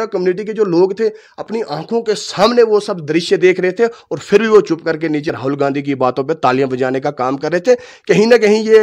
Community के जो लोग थे अपनी आंखों के सामने वो सब दृश्य देख रहे थे और फिर भी वो चुप करके नीचे राहुल गांधी की बातों पे तालियां बजाने का काम कर रहे थे। कहीं ना कहीं ये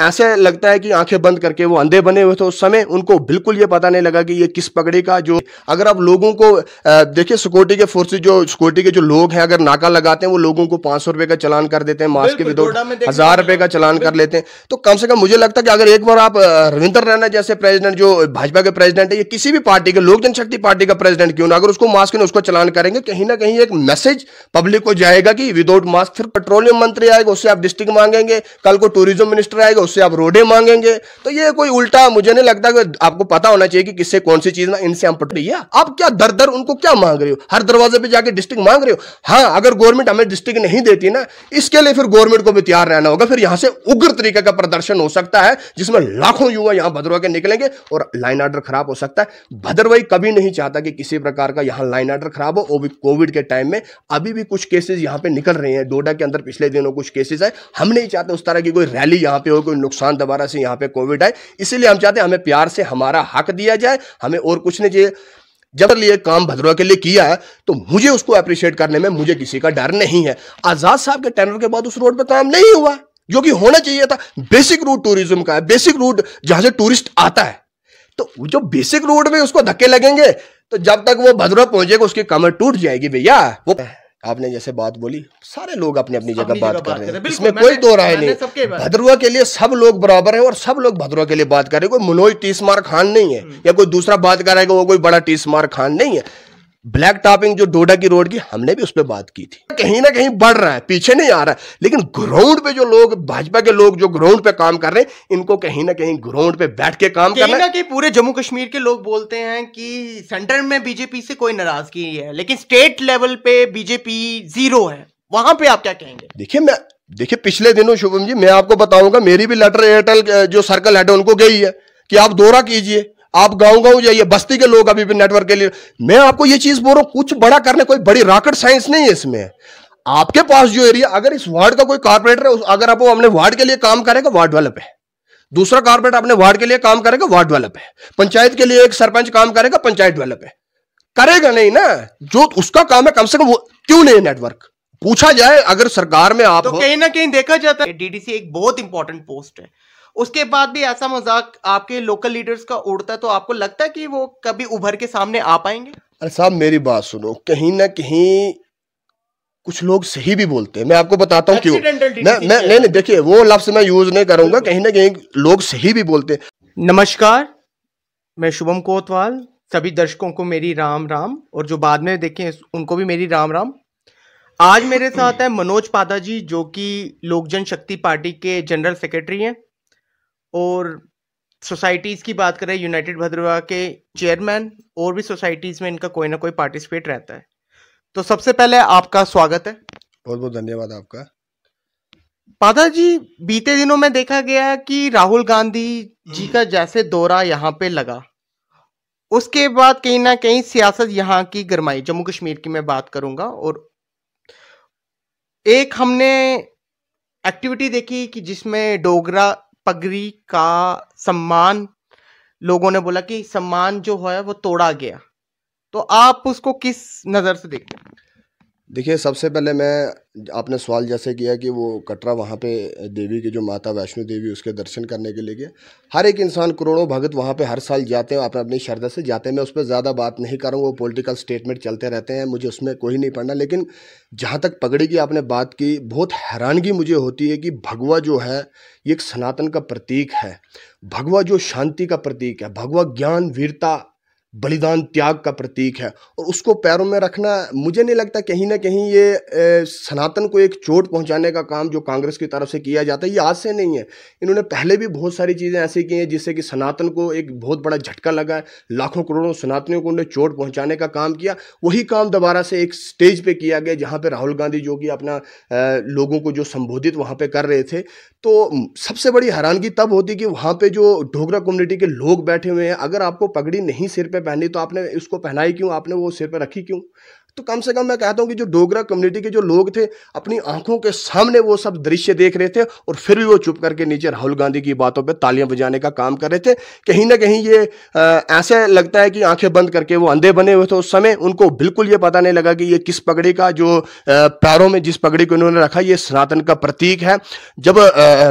ऐसे लगता है कि आंखें बंद करके वो अंधे बने हुए थे उस समय, उनको बिल्कुल ये पता नहीं लगा कि ये किस पगड़ी का जो, अगर आप लोगों को देखिए सिक्योरिटी के फोर्सेज जो सिक्योरिटी के जो लोग हैं अगर नाका लगाते हैं वो लोगों को 500 रुपए का चालान कर देते हैं, मास्क के विदाउट 1000 रुपए का चालान कर लेते हैं। तो कम से कम मुझे लगता है कि अगर एक बार आप रविंद्र रैना जैसे प्रेसिडेंट जो भाजपा के प्रेसिडेंट है, ये किसी भी पार्टी के, लोक जनशक्ति पार्टी का प्रेसिडेंट क्यों ना, अगर उसको मास्क नहीं उसको चालान करेंगे, कहीं ना कहीं एक मैसेज पब्लिक को जाएगा कि विदाउट मास्क। फिर पेट्रोलियम मंत्री आएगा उससे आप डिस्ट्रिक्ट मांगेंगे, कल को टूरिज्म मिनिस्टर आएगा उससे आप रोडे मांगेंगे। तो ये कोई उल्टा, मुझे नहीं लगता कि आपको पता होना चाहिए कि किससे कौन सी चीज ना इनसे हम पट रही है। आप क्या दर दर उनको क्या मांग रहे हो, हर दरवाजे पे जाके डिस्ट्रिक्ट मांग रहे हो। हाँ, अगर गवर्नमेंट हमें डिस्ट्रिक्ट नहीं देती ना, इसके लिए फिर गवर्नमेंट को भी तैयार रहना होगा। फिर यहां से उग्र तरीके का प्रदर्शन हो सकता है जिसमें लाखों युवा यहां भद्रवाही के निकलेंगे और लाइन ऑर्डर खराब हो सकता है। भद्रवाही कभी नहीं चाहता कि किसी प्रकार का यहां लाइन ऑर्डर खराब हो। वो भी कोविड के टाइम में अभी भी कुछ केसेस यहां पे निकल रहे हैं, डोडा के अंदर पिछले दिनों कुछ केसेस है। हम नहीं चाहते उस तरह की कोई रैली यहां पे हो, कोई नुकसान दोबारा से यहां पे कोविड आए। इसीलिए हम चाहते हैं हमें प्यार से हमारा हक दिया जाए, हमें और कुछ नहीं चाहिए। जब ये काम भद्रवाही के लिए किया है तो मुझे उसको अप्रिशिएट करने में मुझे किसी का डर नहीं है। आजाद साहब के टेंडर के बाद उस रोड पे काम नहीं हुआ जो कि होना चाहिए था। बेसिक रूट टूरिज्म का है, बेसिक रूट जहां से टूरिस्ट आता है, तो जो बेसिक रोड में उसको धक्के लगेंगे तो जब तक वो भद्रवाही पहुंचेगा उसकी कमर टूट जाएगी भैया। वो आपने जैसे बात बोली, सारे लोग अपनी अपनी जगह बात कर रहे हैं, इसमें कोई दो राय नहीं। भद्रवाही के लिए सब लोग बराबर हैं और सब लोग भद्रवाही के लिए बात कर रहे हैं। कोई मनोज तीसमार खान नहीं है या कोई दूसरा बात कर रहा है कि वो कोई बड़ा तीसमार खान नहीं है। ब्लैक टॉपिंग जो डोडा की रोड की, हमने भी उस पर बात की थी। कहीं ना कहीं बढ़ रहा है, पीछे नहीं आ रहा है, लेकिन ग्राउंड पे जो लोग, भाजपा के लोग जो ग्राउंड पे काम कर रहे हैं, इनको कहीं ना कहीं ग्राउंड पे बैठ के काम करना है। कि पूरे जम्मू कश्मीर के लोग बोलते हैं कि सेंटर में बीजेपी से कोई नाराजगी है, लेकिन स्टेट लेवल पे बीजेपी जीरो है। वहां पे आप क्या कहेंगे? देखिए पिछले दिनों शुभम जी मैं आपको बताऊंगा, मेरी भी लेटर एयरटेल जो सर्कल हेड है उनको गई है कि आप दौरा कीजिए, आप गांव जाइए। बस्ती के लोग अभी भी नेटवर्क के लिए, मैं आपको ये चीज बोल रहा हूं, कुछ बड़ा करने कोई बड़ी रॉकेट साइंस नहीं है इसमें। आपके पास जो एरिया, अगर इस वार्ड का कोई कारपोरेटर है, अगर आप वो अपने वार्ड के लिए काम करेगा, वार्ड डेवलप है। दूसरा कारपोरेटर अपने वार्ड के लिए काम करेगा, वार्ड डेवलप है। पंचायत के लिए एक सरपंच काम करेगा, पंचायत डेवलप है। करेगा नहीं ना, जो उसका काम है, कम से कम वो क्यों नहीं नेटवर्क पूछा जाए। अगर सरकार में आप तो कहीं ना कहीं देखा जाता है डीडीसी एक बहुत इंपॉर्टेंट पोस्ट है, उसके बाद भी ऐसा मजाक आपके लोकल लीडर्स का उड़ता है, तो आपको लगता है कि वो कभी उभर के सामने आ पाएंगे? अरे साहब मेरी बात सुनो, कहीं ना कहीं कुछ लोग सही भी बोलते हैं। मैं आपको बताता हूं क्यों। नहीं देखिए वो लफ्ज मैं यूज नहीं करूंगा, कहीं ना कहीं लोग सही भी बोलते हैं। नमस्कार, मैं शुभम कोतवाल, सभी दर्शकों को मेरी राम राम, और जो बाद में देखें उनको भी मेरी राम राम। आज मेरे साथ है मनोज पादा जी, जो कि लोक जनशक्ति पार्टी के जनरल सेक्रेटरी हैं और सोसाइटीज़ की बात करें यूनाइटेड भद्रवाही के चेयरमैन, और भी सोसाइटीज़ में इनका कोई ना कोई पार्टिसिपेट रहता है। तो सबसे पहले आपका स्वागत है। बहुत बहुत धन्यवाद आपका। पादा जी, बीते दिनों में देखा गया कि राहुल गांधी जी का जैसे दौरा यहाँ पे लगा, उसके बाद कहीं ना कहीं सियासत यहाँ की गरमाई, जम्मू कश्मीर की मैं बात करूंगा, और एक हमने एक्टिविटी देखी कि जिसमें डोगरा पगड़ी का सम्मान, लोगों ने बोला कि सम्मान जो है वो तोड़ा गया। तो आप उसको किस नज़र से देखते हैं? देखिए सबसे पहले मैं, आपने सवाल जैसे किया कि वो कटरा वहाँ पे देवी की जो माता वैष्णो देवी उसके दर्शन करने के लिए गए। हर एक इंसान, करोड़ों भगत वहाँ पे हर साल जाते हैं, अपने अपनी श्रद्धा से जाते हैं। मैं उस पर ज़्यादा बात नहीं करूँगा, वो पॉलिटिकल स्टेटमेंट चलते रहते हैं, मुझे उसमें कोई नहीं पढ़ना। लेकिन जहाँ तक पगड़ी की आपने बात की, बहुत हैरानगी मुझे होती है कि भगवा जो है ये एक सनातन का प्रतीक है, भगवा जो शांति का प्रतीक है, भगवा ज्ञान, वीरता, बलिदान, त्याग का प्रतीक है, और उसको पैरों में रखना, मुझे नहीं लगता कहीं ना कहीं ये सनातन को एक चोट पहुंचाने का काम जो कांग्रेस की तरफ से किया जाता है, ये आज से नहीं है। इन्होंने पहले भी बहुत सारी चीज़ें ऐसी की हैं जिससे कि सनातन को एक बहुत बड़ा झटका लगा है, लाखों करोड़ों सनातनियों को उन्होंने चोट पहुंचाने का काम किया। वही काम दोबारा से एक स्टेज पे किया गया जहाँ पे राहुल गांधी जो कि अपना लोगों को जो संबोधित वहाँ पे कर रहे थे। तो सबसे बड़ी हैरानगी तब होती कि वहाँ पे जो डोगरा कम्युनिटी के लोग बैठे हुए हैं, अगर आपको पगड़ी नहीं सिर पे पहनी तो आपने उसको पहनाई क्यों, आपने वो सिर पे रखी क्यों? तो कम से कम मैं कहता हूं कि जो डोगरा कम्युनिटी के जो लोग थे अपनी आंखों के सामने वो सब दृश्य देख रहे थे और फिर भी वो चुप करके नीचे राहुल गांधी की बातों पे तालियां बजाने का काम कर रहे थे। कहीं ना कहीं ये ऐसे लगता है कि आंखें बंद करके वो अंधे बने हुए थे उस समय, उनको बिल्कुल ये पता नहीं लगा कि ये किस पगड़ी का जो पैरों में जिस पगड़ी को इन्होंने रखा ये सनातन का प्रतीक है। जब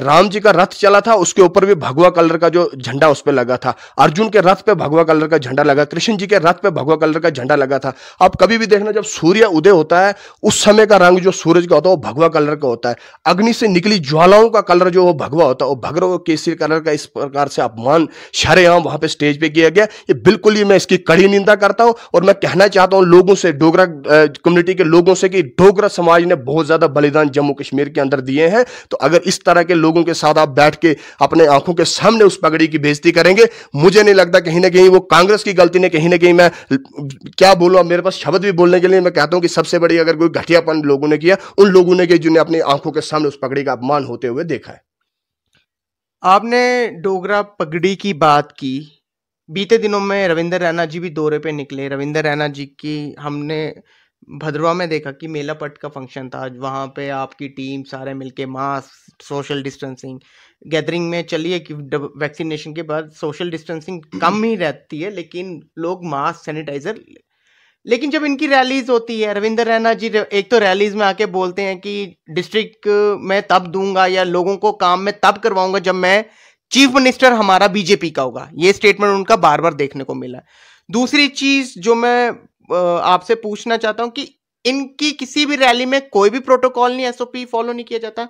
राम जी का रथ चला था उसके ऊपर भी भगवा कलर का जो झंडा उस पर लगा था, अर्जुन के रथ पे भगवा कलर का झंडा लगा, कृष्ण जी के रथ पे भगवा कलर का झंडा लगा था। आप कभी भी देखना जब सूर्य उदय होता है उस समय का रंग जो सूरज का होता है वो भगवा कलर का होता है। अग्नि से निकली ज्वालाओं का कलर जो वो भगवा होता है, वो भगवा केसरी कलर का इस प्रकार से अपमान शरेआम वहां पे स्टेज पे किया गया। ये बिल्कुल ही मैं इसकी कड़ी निंदा करता हूं और मैं कहना चाहता हूं लोगों से, डोगरा कम्युनिटी के लोगों से कि डोगरा समाज ने बहुत ज्यादा बलिदान जम्मू कश्मीर के अंदर दिए हैं। तो अगर इस तरह के लोगों के साथ आप बैठ के अपने आंखों के सामने उस पगड़ी की बेइज्जती करेंगे, मुझे नहीं लगता कहीं ना कहीं वो कांग्रेस की गलती ने, कहीं ना कहीं मैं क्या बोलूं, मेरे पास शब्द भी बोलने के लिए, मैं कहता हूं कि सबसे बड़ी अगर कोई घटियापन लोगों ने किया उन लोगों ने जिन्हें अपनी आंखों के सामने उस पगड़ी का अपमान होते हुए देखा है। आपने डोगरा पगड़ी की बात की। बीते दिनों में रविंदर रैना जी भी दौरे पे निकले। रविंदर रैना जी की हमने भद्रवा में देखा कि मेला पट का फंक्शन था, वहाँ पे आपकी टीम सारे मिलके मास्क, सोशल डिस्टेंसिंग, गैदरिंग में चलिए कि वैक्सीनेशन के बाद सोशल डिस्टेंसिंग कम ही रहती है लेकिन लोग मास्क, सैनिटाइजर। लेकिन जब इनकी रैलीज होती है, रविंदर रैना जी एक तो रैलीज में आके बोलते हैं कि डिस्ट्रिक्ट में तब दूंगा या लोगों को काम में तब करवाऊंगा जब मैं चीफ मिनिस्टर हमारा बीजेपी का होगा। ये स्टेटमेंट उनका बार बार देखने को मिला। दूसरी चीज जो मैं आपसे पूछना चाहता हूं कि इनकी किसी भी रैली में कोई भी प्रोटोकॉल नहीं, एसओपी फॉलो नहीं किया जाता,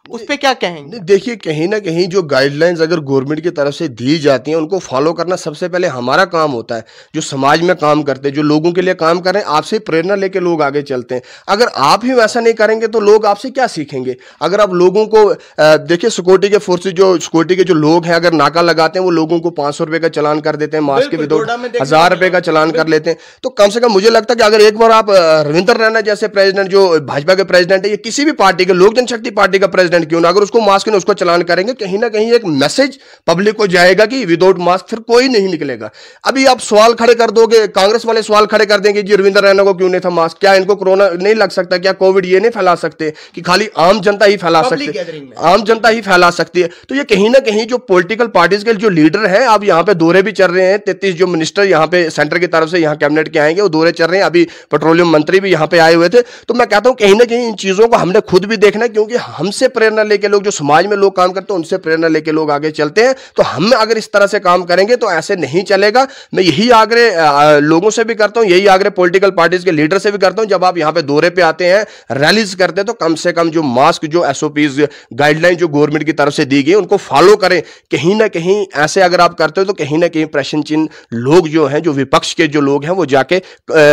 उस पे क्या कहेंगे? देखिए कहीं ना कहीं जो गाइडलाइंस अगर गवर्नमेंट की तरफ से दी जाती हैं उनको फॉलो करना सबसे पहले हमारा काम होता है। जो समाज में काम करते हैं, जो लोगों के लिए काम कर रहे हैं, आपसे प्रेरणा लेके लोग आगे चलते हैं। अगर आप ही वैसा नहीं करेंगे तो लोग आपसे क्या सीखेंगे? अगर आप लोगों को देखिए, सिक्योरिटी के फोर्सेज, जो सिक्योरिटी के जो लोग हैं, अगर नाका लगाते हैं वो लोगों को 500 रुपए का चालान कर देते हैं, मास्क के विदाउट 1000 रुपए का चालान कर लेते हैं। तो कम से कम मुझे लगता है कि अगर एक बार आप रविंदर रैना जैसे प्रेसिडेंट, जो भाजपा के प्रेसिडेंट है, या किसी भी पार्टी के, लोक जनशक्ति पार्टी का प्रेसिडेंट क्यों ना, अगर उसको मास्क ने उसको चलान करेंगे, कहीं ना कहीं एक मैसेज पब्लिक को जाएगा कि विदाउट मास्क फिर कोई नहीं निकलेगा। अभी आप सवाल खड़े कर दोगे, कांग्रेस वाले सवाल खड़े कर देंगे जी रविंदर रैना को क्यों नहीं था मास्क, क्या इनको कोरोना नहीं लग सकता, क्या कोविड ये नहीं फैला सकते कि खाली आम जनता ही फैला सकती है, आम जनता ही फैला सकती है? तो ये कहीं ना कहीं जो पॉलिटिकल पार्टीज के जो लीडर हैं, अब यहां पे दौरे भी चल रहे हैं, 33 जो मिनिस्टर यहां पे सेंटर की तरफ से यहां कैबिनेट के आएंगे, वो दौरे चल रहे हैं। अभी पेट्रोलियम मंत्री भी यहां पे आए हुए थे। तो मैं कहता हूं कहीं ना कहीं इन चीजों को हमने खुद भी देखना है, क्योंकि हमसे प्रेरणा लेके लोग, जो समाज में लोग काम करते हैं उनसे प्रेरणा लेके लोग आगे चलते हैं। तो हम अगर इस तरह से काम करेंगे तो ऐसे नहीं चलेगा। मैं यही आग्रह लोगों से भी करता हूं, यही आग्रह पॉलिटिकल पार्टीज के लीडर से भी करता हूं, जब आप यहां पे दौरे पे आते हैं, रैलीज करते हैं, तो कम से कम जो मास्क, जो एसओपीज, गाइडलाइन जो गवर्नमेंट की तरफ से दी गई उनको फॉलो करें। कहीं ना कहीं ऐसे अगर आप करते हो तो कहीं ना कहीं प्रश्न चिन्ह लोग जो हैं, जो विपक्ष के जो लोग हैं, वो जाके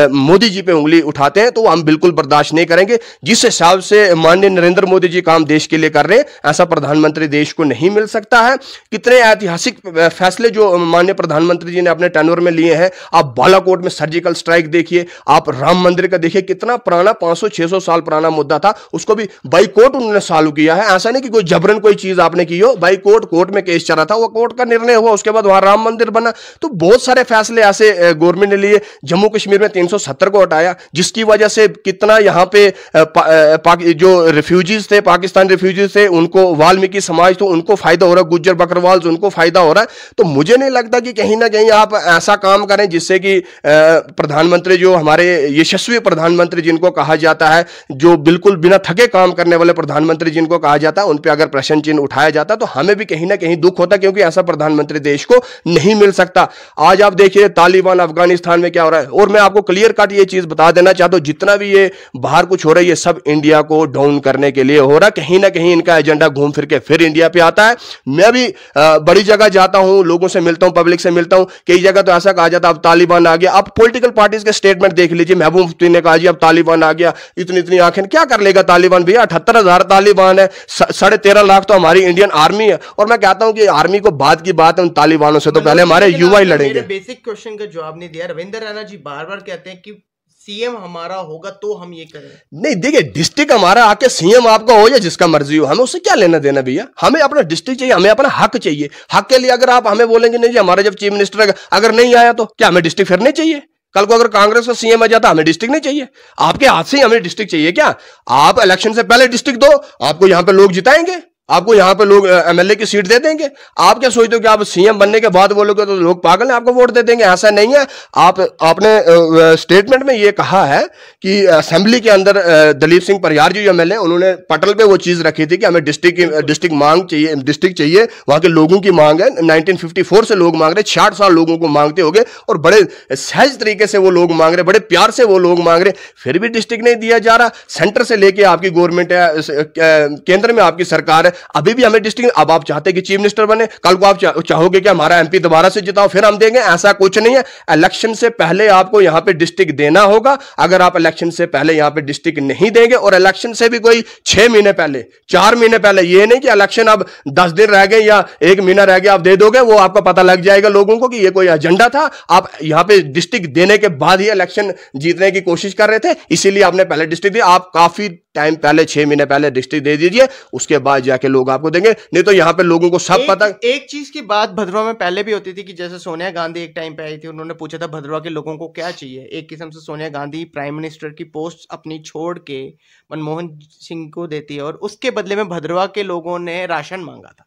मोदी जी पे उंगली उठाते हैं, तो हम बिल्कुल बर्दाश्त नहीं करेंगे। जिस हिसाब से माननीय नरेंद्र मोदी जी काम देश के लिए कर रहे हैं, ऐसा प्रधानमंत्री देश को नहीं मिल सकता है। कितने ऐतिहासिक फैसले जो माननीय प्रधानमंत्री जी ने अपने टेन्योर में लिए हैं। आप बालाकोट में सर्जिकल स्ट्राइक देखिए, आप राम मंदिर का देखिए, कितना पुराना 500-600 साल पुराना मुद्दा था, उसको भी बाइकॉट उन्होंने चालू किया है। ऐसा नहीं कि कोई जबरन कोई चीज आपने की हो, बाइकॉट, कोर्ट में केस चला था, वो कोर्ट का निर्णय हुआ, उसके बाद वहां राम मंदिर बना। तो बहुत सारे फैसले ऐसे गवर्नमेंट ने लिए। जम्मू कश्मीर में 370 को हटाया, जिसकी वजह से कितना यहां पे जो रिफ्यूजीज थे, पाकिस्तान रिफ्यूजीज थे, उनको, वाल्मीकि समाज, तो उनको फायदा हो रहा है, गुज्जर बकरवाल उनको फायदा हो रहा है। तो मुझे नहीं लगता कि कहीं ना कहीं आप ऐसा काम करें जिससे कि प्रधानमंत्री, जो हमारे यशस्वी प्रधानमंत्री जिनको कहा जाता है, जो बिल्कुल बिना थके काम करने वाले प्रधानमंत्री जिनको कहा जाता है, उन पे अगर प्रश्न चिन्ह उठाया जाता तो हमें भी कहीं ना कहीं दुख होता, क्योंकि ऐसा प्रधानमंत्री देश को नहीं मिल सकता। आज आप देखिए तालिबान अफगानिस्तान में क्या हो रहा है। और मैं आपको क्लियर कट ये चीज बता देना चाहता हूं, जितना भी ये बाहर कुछ हो रहा है, ये सब इंडिया को डाउन करने के लिए हो रहा है। कहीं ना कहीं इनका एजेंडा घूम फिर के फिर इंडिया पे आता है। मैं भी बड़ी जगह जाता हूं, लोगों से मिलता हूं, पब्लिक से मिलता हूं, कई जगह तो ऐसा कहा जाता है अब तालिबान आ गया। अब पॉलिटिकल पार्टीज के स्टेटमेंट देख लीजिए, महबूब मुफ्ती ने कहा जी अब तालिबान आ गया, इतनी इतनी आंखें, क्या कर लेगा तालिबान भैया? 78,000 तालिबान है, 13.5 लाख तो हमारी इंडियन आर्मी है। और मैं कहता हूं कि आर्मी को बाद की बात है, उन तालिबानों से तो पहले हमारे युवा ही लड़ेंगे। बेसिक क्वेश्चन का जवाब नहीं दिया। रविंदर रैना जी बार बार कहते हैं कि सीएम हमारा होगा तो हम ये करें। नहीं, देखिए डिस्ट्रिक्ट हमारा आके सीएम आपका हो या जिसका मर्जी हो, हमें उससे क्या लेना देना भैया? हमें अपना डिस्ट्रिक्ट चाहिए, हमें अपना हक चाहिए। हक के लिए अगर आप हमें बोलेंगे नहीं जी हमारा जब चीफ मिनिस्टर अगर नहीं आया तो क्या हमें डिस्ट्रिक्ट फिर नहीं चाहिए? कल को अगर कांग्रेस का सीएम आ जाता, हमें डिस्ट्रिक्ट नहीं चाहिए? आपके हाथ से ही हमें डिस्ट्रिक्ट चाहिए क्या? आप इलेक्शन से पहले डिस्ट्रिक्ट दो, आपको यहां पे लोग जिताएंगे, आपको यहां पे लोग एमएलए की सीट दे देंगे। आप क्या सोचते हो कि आप सीएम बनने के बाद बोलोगे तो लोग पागल हैं, आपको वोट दे देंगे? ऐसा नहीं है। आपने स्टेटमेंट में ये कहा है कि असेंबली के अंदर दलीप सिंह परियार जी एमएलए, उन्होंने पटल पे वो चीज रखी थी कि हमें डिस्ट्रिक्ट मांग चाहिए, डिस्ट्रिक्ट चाहिए, वहां के लोगों की मांग है। 1954 से लोग मांग रहे, 66 साल लोगों को मांगते होंगे, और बड़े सहज तरीके से वो लोग मांग रहे, बड़े प्यार से वो लोग मांग रहे, फिर भी डिस्ट्रिक्ट नहीं दिया जा रहा। सेंटर से लेके आपकी गवर्नमेंट है, केंद्र में आपकी सरकार है, अभी भी हमें डिस्ट्रिक्ट। अब आप चाहते कि चीफ मिनिस्टर बने, कल को आप चाहोगे कि हमारा एमपी दोबारा से जिताओ फिर हम देंगे? ऐसा कुछ नहीं है। इलेक्शन से पहले आपको यहां पे डिस्ट्रिक्ट देना होगा। अगर आप इलेक्शन से पहले यहां पे डिस्ट्रिक्ट नहीं देंगे, और इलेक्शन से भी कोई 6 महीने पहले, 4 महीने पहले, ये नहीं कि इलेक्शन अब 10 दिन रह गए या 1 महीना रह गया आप दे दोगे, वो आपको पता लग जाएगा लोगों को कि ये कोई एजेंडा था। आप यहां पे डिस्ट्रिक्ट देने के बाद ही इलेक्शन जीतने की कोशिश कर रहे थे, इसीलिए आपने पहले डिस्ट्रिक्ट दिया। आप काफी टाइम पहले, 6 महीने पहले डिस्ट्रिक्ट दे दीजिए, उसके बाद जाके लोग आपको देंगे। नहीं तो यहां पे लोगों को सब पता। एक चीज की बात भद्रवा में पहले भी होती थी कि जैसे सोनिया गांधी एक टाइम पे आई थी, उन्होंने पूछा था भद्रवा के लोगों को क्या चाहिए। एक किस्म से सोनिया गांधी प्राइम मिनिस्टर की पोस्ट अपनी छोड़ के मनमोहन सिंह को देती है, और उसके बदले में भद्रवा के लोगों ने राशन मांगा था,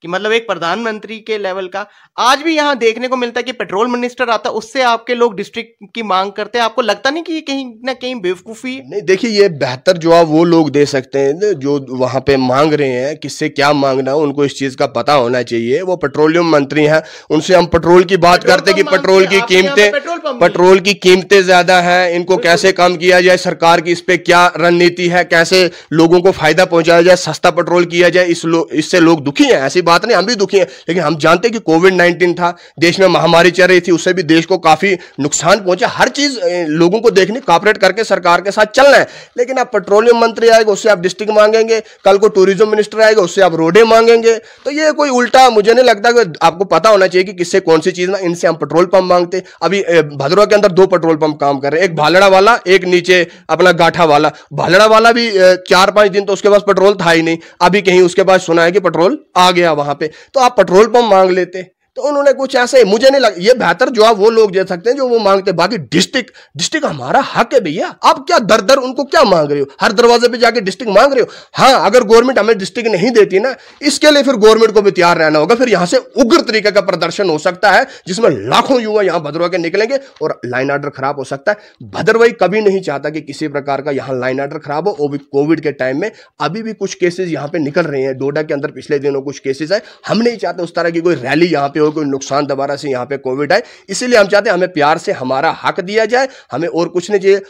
कि मतलब एक प्रधानमंत्री के लेवल का। आज भी यहां देखने को मिलता है कि पेट्रोल मिनिस्टर आता, उससे आपके लोग डिस्ट्रिक्ट की मांग करते हैं। आपको लगता नहीं कि ये कहीं ना कहीं बेवकूफी है? नहीं, देखिए, ये बेहतर जवाब वो लोग दे सकते हैं जो वहां पे मांग रहे हैं। किससे क्या मांगना है उनको इस चीज का पता होना चाहिए। वो पेट्रोलियम मंत्री हैं, उनसे हम पेट्रोल की बात करते हैं कि पेट्रोल की कीमतें ज्यादा है, इनको कैसे कम किया जाए, सरकार की इस पे क्या रणनीति है, कैसे लोगों को फायदा पहुंचाया जाए, सस्ता पेट्रोल किया जाए। इससे लोग दुखी हैं, ऐसी बात नहीं, हम भी दुखी हैं। लेकिन हम जानते हैं कि कोविड-19 था, देश में महामारी चल रही थी, उससे भी देश को काफी नुकसान पहुंचा। हर चीज लोगों को देखनी, कॉपरेट करके सरकार के साथ चलना है। लेकिन आप पेट्रोलियम मंत्री आएगा, उससे आप डिस्ट्रिक्ट मांगेंगे, कल को टूरिज्म मिनिस्टर आएगा, उससे आप रोडे मांगेंगे। तो ये कोई उल्टा, मुझे नहीं लगता कि आपको पता होना चाहिए कि किससे कौन सी चीज ना। इनसे हम पेट्रोल पंप मांगते। अभी भदरवा के अंदर 2 पेट्रोल पंप काम कर रहे हैं, एक भालड़ा वाला, एक नीचे अपना गाठा वाला। भालड़ा वाला भी 4-5 दिन तो उसके पास पेट्रोल था ही नहीं, अभी कहीं उसके पास सुना है कि पेट्रोल आ गया वहां पे। तो आप पेट्रोल पंप मांग लेते। तो उन्होंने कुछ ऐसे, मुझे नहीं लगा, ये बेहतर जवाब वो लोग दे सकते हैं जो वो मांगते। बाकी डिस्ट्रिक्ट हमारा हक है भैया। आप क्या दर उनको क्या मांग रहे हो? हर दरवाजे पे जाके डिस्ट्रिक्ट मांग रहे हो? हाँ, अगर गवर्नमेंट हमें डिस्ट्रिक्ट नहीं देती ना, इसके लिए फिर गवर्नमेंट को भी तैयार रहना होगा। फिर यहां से उग्र तरीके का प्रदर्शन हो सकता है, जिसमें लाखों युवा यहां भदरवा के निकलेंगे और लाइन ऑर्डर खराब हो सकता है। भदरवाई कभी नहीं चाहता कि किसी प्रकार का यहां लाइन ऑर्डर खराब हो। वो भी कोविड के टाइम में अभी भी कुछ केसेस यहां पे निकल रहे हैं। डोडा के अंदर पिछले दिनों कुछ केसेस है। हम नहीं चाहते उस तरह की कोई रैली यहां पे हो, कोई नुकसान दोबारा से यहां पे कोविड आए। इसीलिए हम चाहते हैं हमें प्यार से हमारा हक दिया जाए, हमें और कुछ नहीं चाहिए।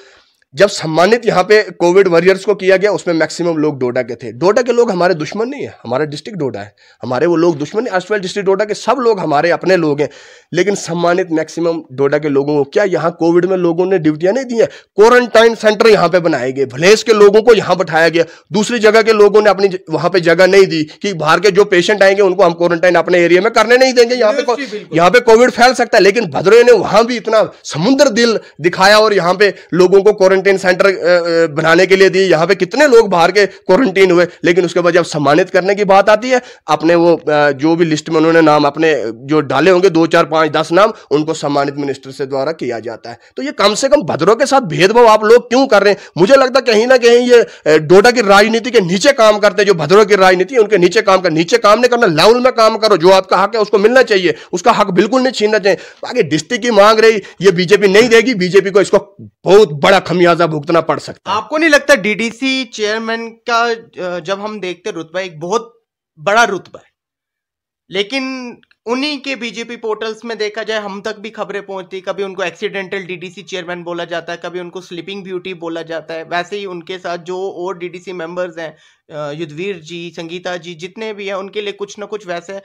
जब सम्मानित यहां पे कोविड वॉरियर्स को किया गया, उसमें मैक्सिमम लोग डोडा के थे। डोडा के लोग हमारे दुश्मन नहीं है, हमारा डिस्ट्रिक्ट डोडा है, हमारे वो लोग दुश्मन नहीं। अस्टवाल डिस्ट्रिक्ट डोडा के सब लोग हमारे अपने लोग हैं। लेकिन सम्मानित मैक्सिमम डोडा के लोगों को क्या यहां कोविड में लोगों ने ड्यूटियां नहीं दी है? क्वारंटाइन सेंटर यहां पे बनाए गए, भलेस के लोगों को यहां बैठाया गया। दूसरी जगह के लोगों ने अपनी वहां पे जगह नहीं दी कि बाहर के जो पेशेंट आएंगे उनको हम क्वारंटाइन अपने एरिया में करने नहीं देंगे, यहाँ पे कोविड फैल सकता है। लेकिन भदरवे ने वहां भी इतना समुद्र दिल दिखाया और यहां पे लोगों को क्वारंटाइन सेंटर बनाने के लिए दी। यहां पे कितने लोग बाहर के क्वारंटीन हुए। लेकिन उसके बाद जब सम्मानित करने की बात आती है, अपने वो जो भी लिस्ट में उन्होंने नाम अपने जो डाले होंगे 2, 4, 5, 10 नाम, उनको सम्मानित मिनिस्टर से द्वारा किया जाता है। तो ये कम से कम भदरवा के साथ भेदभाव आप लोग क्यों कर रहे हैं? मुझे लगता है कहीं ना कहीं ये डोडा की राजनीति के नीचे काम करते हैं। जो भदरवा की राजनीति उनके नीचे काम कर, नीचे काम नहीं करना, लेवल में काम करो। जो आपका हक है उसको मिलना चाहिए, उसका हक बिल्कुल नहीं छीनना चाहिए। बाकी डिस्ट्रिक्ट की मांग रही, ये बीजेपी नहीं देगी। बीजेपी को इसको बहुत बड़ा खमियाजा भुगतना पड़ सकता है। आपको नहीं लगता डीडीसी चेयरमैन का जब हम देखते रुतबा एक बहुत बड़ा रुतबा है, लेकिन उन्हीं के बीजेपी पोर्टल्स में देखा जाए हम तक भी खबरें पहुंचती, कभी उनको एक्सीडेंटल डीडीसी चेयरमैन बोला जाता है, कभी उनको स्लीपिंग ब्यूटी बोला जाता है। वैसे ही उनके साथ जो और डीडीसी मेंबर्स हैं, युद्धवीर जी, संगीता जी, जितने भी हैं, उनके लिए कुछ ना कुछ वैसे है।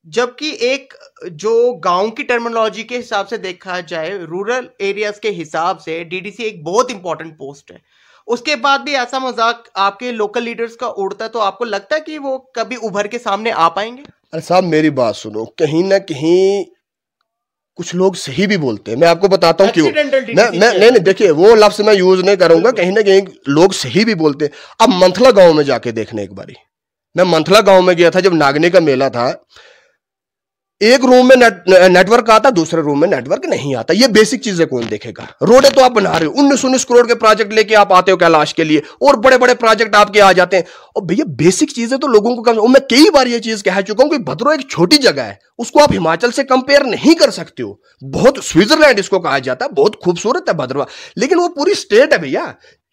जबकि एक जो गांव की टर्मिनोलॉजी के हिसाब से देखा जाए, रूरल एरियाज के हिसाब से डीडीसी एक बहुत इंपॉर्टेंट पोस्ट है। उसके बाद भी ऐसा मजाक आपके लोकल लीडर्स का उड़ता है, तो आपको लगता है कि वो कभी उभर के सामने आ पाएंगे? अरे साहब, मेरी बात सुनो, कहीं ना कहीं कुछ लोग सही भी बोलते हैं। मैं आपको बताता हूँ क्यों। नहीं, देखिए, वो लफ्ज मैं यूज नहीं करूंगा। कहीं ना कहीं लोग सही भी बोलते हैं। अब मंथला गांव में जाके देखने, एक बारी मैं मंथला गांव में गया था जब नागने का मेला था। एक रूम में नेटवर्क आता, दूसरे रूम में नेटवर्क नहीं आता। ये बेसिक चीजें कौन देखेगा? रोडें तो आप बना रहे हो, 19 करोड़ के प्रोजेक्ट लेके आप आते हो कैलाश के लिए, और बड़े बड़े प्रोजेक्ट आपके आ जाते हैं। और भैया बेसिक चीजें तो लोगों को कम, मैं कई बार ये चीज कह चुका हूं कि भद्रवाह एक छोटी जगह है, उसको आप हिमाचल से कंपेयर नहीं कर सकते हो। बहुत स्विट्जरलैंड इसको कहा जाता है, बहुत खूबसूरत है भद्रवाह, लेकिन वो पूरी स्टेट है भैया।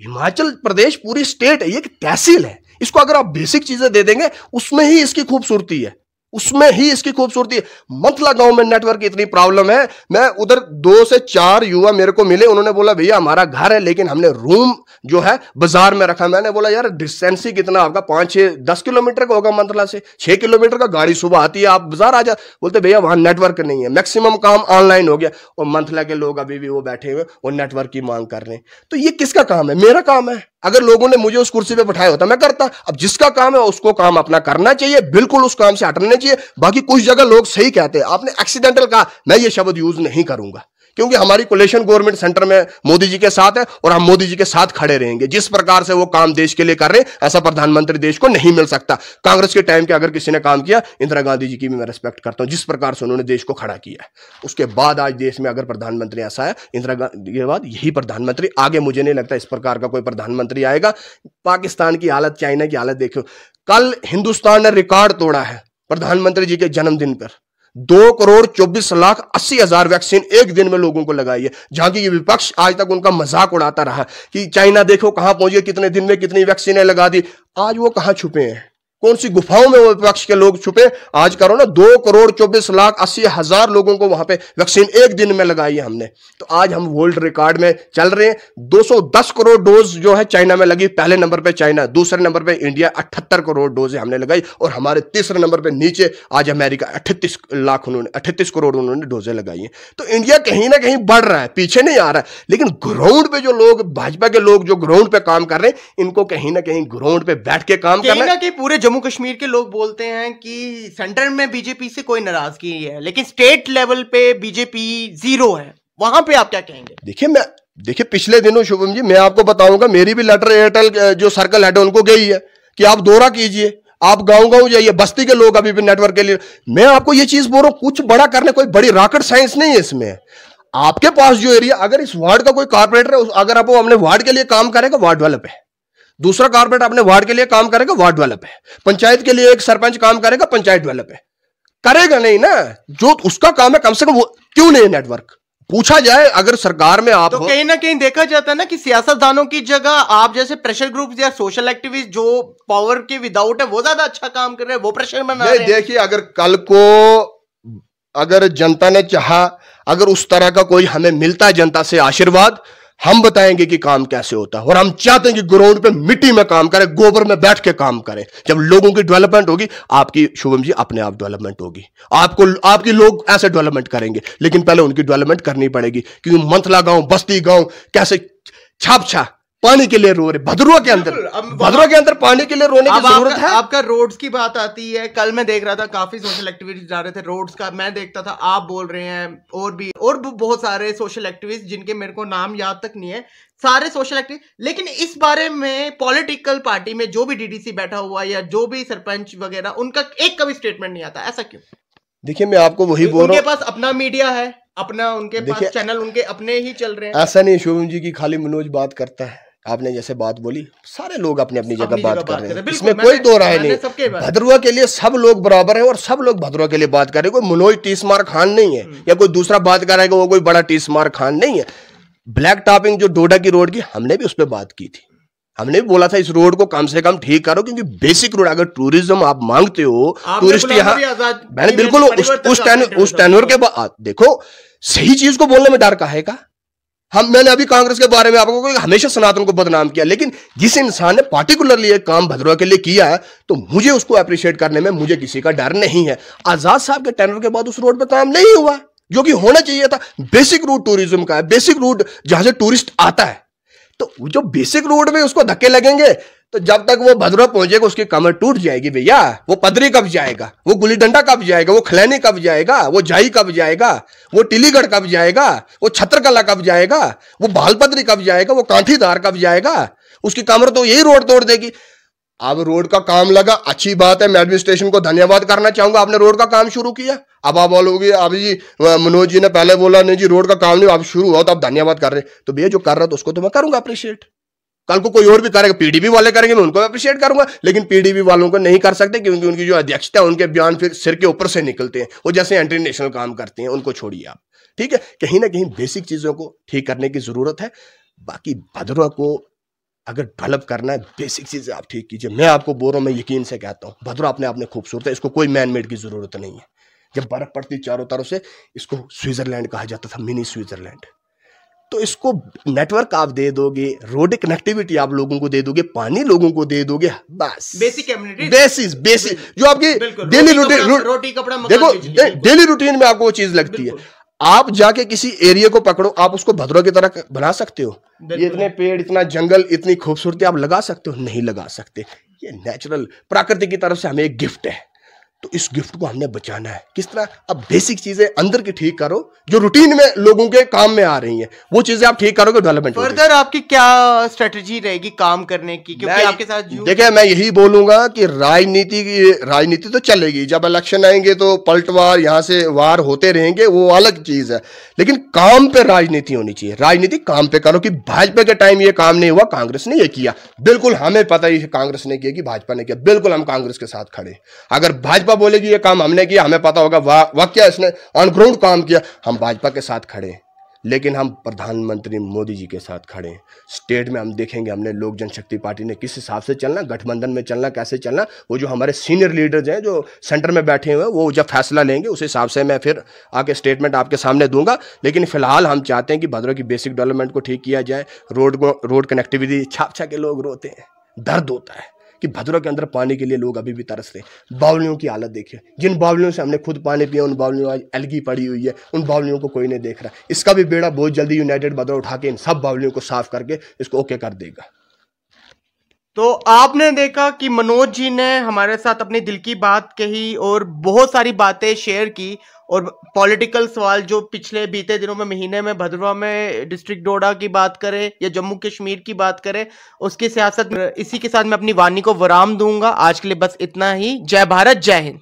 हिमाचल प्रदेश पूरी स्टेट है, ये एक तहसील है। इसको अगर आप बेसिक चीजें दे देंगे, उसमें ही इसकी खूबसूरती है, उसमें ही इसकी खूबसूरती है। मंथला गांव में नेटवर्क की इतनी प्रॉब्लम है, मैं उधर 2 से 4 युवा मेरे को मिले, उन्होंने बोला भैया हमारा घर है लेकिन हमने रूम जो है बाजार में रखा। मैंने बोला यार डिस्टेंस ही कितना आपका, 5-6-10 किलोमीटर का होगा मंथला से, 6 किलोमीटर का गाड़ी सुबह आती है, आप बाजार आ जा। बोलते भैया वहां नेटवर्क नहीं है, मैक्सिमम काम ऑनलाइन हो गया। और मंथला के लोग अभी भी वो बैठे हुए वो नेटवर्क की मांग कर रहे हैं। तो ये किसका काम है? मेरा काम है। अगर लोगों ने मुझे उस कुर्सी पे बैठाया होता मैं करता। अब जिसका काम है उसको काम अपना करना चाहिए, बिल्कुल उस काम से हटना चाहिए। बाकी कुछ जगह लोग सही कहते हैं, आपने एक्सीडेंटल कहा, मैं ये शब्द यूज नहीं करूंगा, क्योंकि हमारी कोलेशन गवर्नमेंट सेंटर में मोदी जी के साथ है और हम मोदी जी के साथ खड़े रहेंगे। जिस प्रकार से वो काम देश के लिए कर रहे हैं, ऐसा प्रधानमंत्री देश को नहीं मिल सकता। कांग्रेस के टाइम के अगर किसी ने काम किया, इंदिरा गांधी जी की भी मैं रिस्पेक्ट करता हूं, जिस प्रकार से उन्होंने देश को खड़ा किया है। उसके बाद आज देश में अगर प्रधानमंत्री ऐसा है, इंदिरा गांधी के बाद यही प्रधानमंत्री, आगे मुझे नहीं लगता इस प्रकार का कोई प्रधानमंत्री आएगा। पाकिस्तान की हालत, चाइना की हालत देखो। कल हिंदुस्तान ने रिकॉर्ड तोड़ा है प्रधानमंत्री जी के जन्मदिन पर, 2,24,80,000 वैक्सीन एक दिन में लोगों को लगाई है। जहां की ये विपक्ष आज तक उनका मजाक उड़ाता रहा कि चाइना देखो कहां पहुंच गया, कितने दिन में कितनी वैक्सीनें लगा दी। आज वो कहां छुपे हैं? कौन सी गुफाओं में वो विपक्ष के लोग छुपे? आज करो ना, 2,24,80,000 लोगों को वहां पे वैक्सीन एक दिन में लगाई है हमने। तो आज हम वर्ल्ड रिकॉर्ड में चल रहे हैं। 210 करोड़ डोज जो है चाइना में लगी, पहले नंबर पे चाइना, दूसरे नंबर पे इंडिया, 78 करोड़ डोज हमने लगाई। और हमारे तीसरे नंबर पे नीचे आज अमेरिका, 38 करोड़ उन्होंने डोजें लगाई हैं। तो इंडिया कहीं ना कहीं बढ़ रहा है, पीछे नहीं आ रहा है। लेकिन ग्राउंड पे जो लोग, भाजपा के लोग जो ग्राउंड पे काम कर रहे हैं, इनको कहीं ना कहीं ग्राउंड पे बैठ के काम करना है। पूरे जम्मू कश्मीर के लोग बोलते हैं कि सेंटर में बीजेपी से कोई नाराजगी है, लेकिन स्टेट लेवल पे बीजेपी 0 है। वहां पे आप क्या कहेंगे? देखिए पिछले दिनों शुभम जी, मैं आपको बताऊंगा, मेरी भी लेटर एयरटेल जो सर्कल हेड है उनको गई है कि आप दौरा कीजिए, आप गांव जाइए, बस्ती के लोग अभी भी नेटवर्क के लिए। मैं आपको ये चीज बोल रहा हूं, कुछ बड़ा करने, कोई बड़ी रॉकेट साइंस नहीं है इसमें। आपके पास जो एरिया, अगर इस वार्ड का कोई कारपोरेटर है, अगर आप वो अपने वार्ड के लिए काम करेगा, वार्ड डेवलप है। दूसरा कारपोरेट अपने वार्ड के लिए काम करेगा, वार्ड डेवलप है। पंचायत के लिए एक सरपंच काम करेगा, पंचायत डेवलप है। करेगा नहीं ना, जो उसका काम है, कम से कम वो क्यों नहीं नेटवर्क पूछा जाए। अगर सरकार में आप तो कहीं ना कहीं देखा जाता है ना कि सियासतदानों की जगह आप जैसे प्रेशर ग्रुप या सोशल एक्टिविस्ट जो पावर के विदाउट है वो ज्यादा अच्छा काम कर रहे हैं, वो प्रेशर बना रहे हैं। देखिए अगर कल को अगर जनता ने चाहा, अगर उस तरह का कोई हमें मिलता है जनता से आशीर्वाद, हम बताएंगे कि काम कैसे होता है। और हम चाहते हैं कि ग्राउंड पे मिट्टी में काम करें, गोबर में बैठ के काम करें। जब लोगों की डेवलपमेंट होगी, आपकी शुभम जी अपने आप डेवलपमेंट होगी, आपकी लोग ऐसे डेवलपमेंट करेंगे। लेकिन पहले उनकी डेवलपमेंट करनी पड़ेगी, क्योंकि मंथला गांव, बस्ती गांव कैसे छाप पानी के लिए रो रहे। भद्रवाह के अंदर पानी के लिए रोने की जरूरत है। आपका रोड्स की बात आती है, कल मैं देख रहा था काफी सोशल एक्टिविस्ट जा रहे थे रोड्स का, मैं देखता था, आप बोल रहे हैं, और भी बहुत सारे सोशल एक्टिविस्ट जिनके मेरे को नाम याद तक नहीं है, सारे सोशल एक्टिविस्ट। लेकिन इस बारे में पॉलिटिकल पार्टी में जो भी डीडीसी बैठा हुआ या जो भी सरपंच वगैरह, उनका एक कभी स्टेटमेंट नहीं आता। ऐसा क्यों? देखिए मैं आपको वही बोल रहा हूं, उनके पास अपना मीडिया है, अपना उनके पास चैनल उनके अपने ही चल रहे हैं। ऐसा नहीं शुभम जी की खाली मनोज बात करता है। आपने जैसे बात बोली, सारे लोग अपनी अपनी जगह बात कर रहे हैं, इसमें कोई दो राय नहीं। भद्रवाह के लिए सब लोग बराबर हैं और सब लोग भद्रवाह के लिए बात कर रहे हैं। कोई मनोज टीसमार खान नहीं है या कोई दूसरा बात कर रहा है कि वो कोई बड़ा टीसमार खान नहीं है। ब्लैक टॉपिंग जो डोडा की रोड की, हमने भी उस पर बात की थी। हमने भी बोला था इस रोड को कम से कम ठीक करो, क्योंकि बेसिक रोड, अगर टूरिज्म आप मांगते हो, टूरिस्ट यहाँ, मैंने बिल्कुल उस टेन्योर के बाद देखो, सही चीज को बोलने में डर काहे का। मैंने अभी कांग्रेस के बारे में आपको हमेशा सनातन को बदनाम किया, लेकिन जिस इंसान ने पार्टिकुलरली एक काम भद्रवाह के लिए किया है, तो मुझे उसको अप्रिशिएट करने में मुझे किसी का डर नहीं है। आजाद साहब के टेन्योर के बाद उस रोड पे काम नहीं हुआ जो कि होना चाहिए था। बेसिक रूट टूरिज्म का है, बेसिक रूट जहां से टूरिस्ट आता है, तो जो बेसिक रोड में उसको धक्के लगेंगे, तो जब तक वो भद्रवाह पहुंचेगा उसकी कमर टूट जाएगी भैया। वो पदरी कब जाएगा, वो गुली डंडा कब जाएगा, वो खलैनी कब जाएगा, वो जाई कब जाएगा, वो टीलीगढ़ कब जाएगा, वो छत्रकला कब जाएगा, वो भालपदरी कब जाएगा, वो कांठीदार कब जाएगा। उसकी कमर तो यही रोड तोड़ देगी। अब रोड का काम लगा, अच्छी बात है, मैं एडमिनिस्ट्रेशन को धन्यवाद करना चाहूंगा, आपने रोड का काम शुरू किया। अब आप बोलोगे अभी जी मनोज जी ने पहले बोला नहीं जी रोड का काम नहीं, अब शुरू हुआ तो आप धन्यवाद कर रहे, तो भैया जो कर रहा तो उसको तो मैं करूंगा अप्रिशिएट। कल को कोई और भी करेगा, पीडीपी वाले करेंगे, मैं उनको अप्रिशिएट करूंगा, लेकिन पीडीपी वालों को नहीं कर सकते क्योंकि उनकी जो अध्यक्षता है उनके बयान फिर सिर के ऊपर से निकलते हैं, वो जैसे एंटी नेशनल काम करते हैं, उनको छोड़िए आप। ठीक है, कहीं ना कहीं बेसिक चीजों को ठीक करने की जरूरत है। बाकी भदरवा को अगर डेवलप करना है, बेसिक चीजें आप ठीक कीजिए। मैं आपको बोल रहा हूं, मैं यकीन से कहता हूं, भदरवा अपने आप में खूबसूरत है, इसको कोई मैन मेड की जरूरत नहीं है। जब बर्फ पड़ती चारों तरफ से, इसको स्विट्जरलैंड कहा जाता था, मिनी स्विट्जरलैंड। तो इसको नेटवर्क आप दे दोगे, रोड कनेक्टिविटी आप लोगों को दे दोगे, पानी लोगों को दे दोगे, बस बेसिक जो आपकी डेली रूटीन, रोटी कपड़ा देखो डेली रूटीन में आपको वो चीज लगती है। आप जाके किसी एरिया को पकड़ो, आप उसको भदरवा की तरह बना सकते हो? ये इतने पेड़, इतना जंगल, इतनी खूबसूरती आप लगा सकते हो? नहीं लगा सकते। ये नेचुरल प्रकृति की तरफ से हमें एक गिफ्ट है, तो इस गिफ्ट को हमने बचाना है। किस तरह? अब बेसिक चीजें अंदर की ठीक करो, जो रूटीन में लोगों के काम में आ रही हैं, वो चीजें आप ठीक करोगे, डेवलपमेंट। फर्दर आपकी क्या स्ट्रेटजी रहेगी काम करने की? क्योंकि आपके साथ देखिए, मैं यही बोलूंगा कि राजनीति तो चलेगी, जब इलेक्शन आएंगे तो पलटवार, यहां से वार होते रहेंगे, वो अलग चीज है, लेकिन काम पे राजनीति होनी चाहिए। राजनीति काम पे करो कि भाजपा के टाइम ये काम नहीं हुआ, कांग्रेस ने ये किया, बिल्कुल हमें पता ही कांग्रेस ने किया कि भाजपा ने किया, बिल्कुल हम कांग्रेस के साथ खड़े। अगर भाजपा बोलेगी ये काम हमने किया, हमें पता होगा वाह क्या इसने ऑन ग्राउंड काम किया, हम भाजपा के साथ खड़े हैं। लेकिन हम प्रधानमंत्री मोदी जी के साथ खड़े हैं। स्टेट में हम देखेंगे हमने लोक जनशक्ति पार्टी ने किस हिसाब से चलना, गठबंधन में चलना, कैसे चलना, वो जो हमारे सीनियर लीडर्स हैं जो सेंटर में बैठे हुए हैं, वो जब फैसला लेंगे उस हिसाब से मैं फिर आके स्टेटमेंट आपके सामने दूंगा। लेकिन फिलहाल हम चाहते हैं कि भदरवा की बेसिक डेवलपमेंट को ठीक किया जाए। रोड कनेक्टिविटी, छाप के लोग रोते हैं, दर्द होता है कि भदरवा के अंदर पानी के लिए लोग अभी भी तरसते हैं। बावलियों की हालत देखिए, जिन बावलियों से हमने खुद पानी पिया, उन बावलियों आज एलगी पड़ी हुई है, उन बावलियों को कोई नहीं देख रहा। इसका भी बेड़ा बहुत जल्दी यूनाइटेड भदरवा उठा के इन सब बावलियों को साफ करके इसको ओके कर देगा। तो आपने देखा कि मनोज जी ने हमारे साथ अपने दिल की बात कही और बहुत सारी बातें शेयर की, और पॉलिटिकल सवाल जो पिछले बीते दिनों में, महीने में भदरवा में डिस्ट्रिक्ट डोडा की बात करें या जम्मू कश्मीर की बात करें, उसकी सियासत, इसी के साथ मैं अपनी वाणी को विराम दूंगा। आज के लिए बस इतना ही। जय भारत, जय हिंद।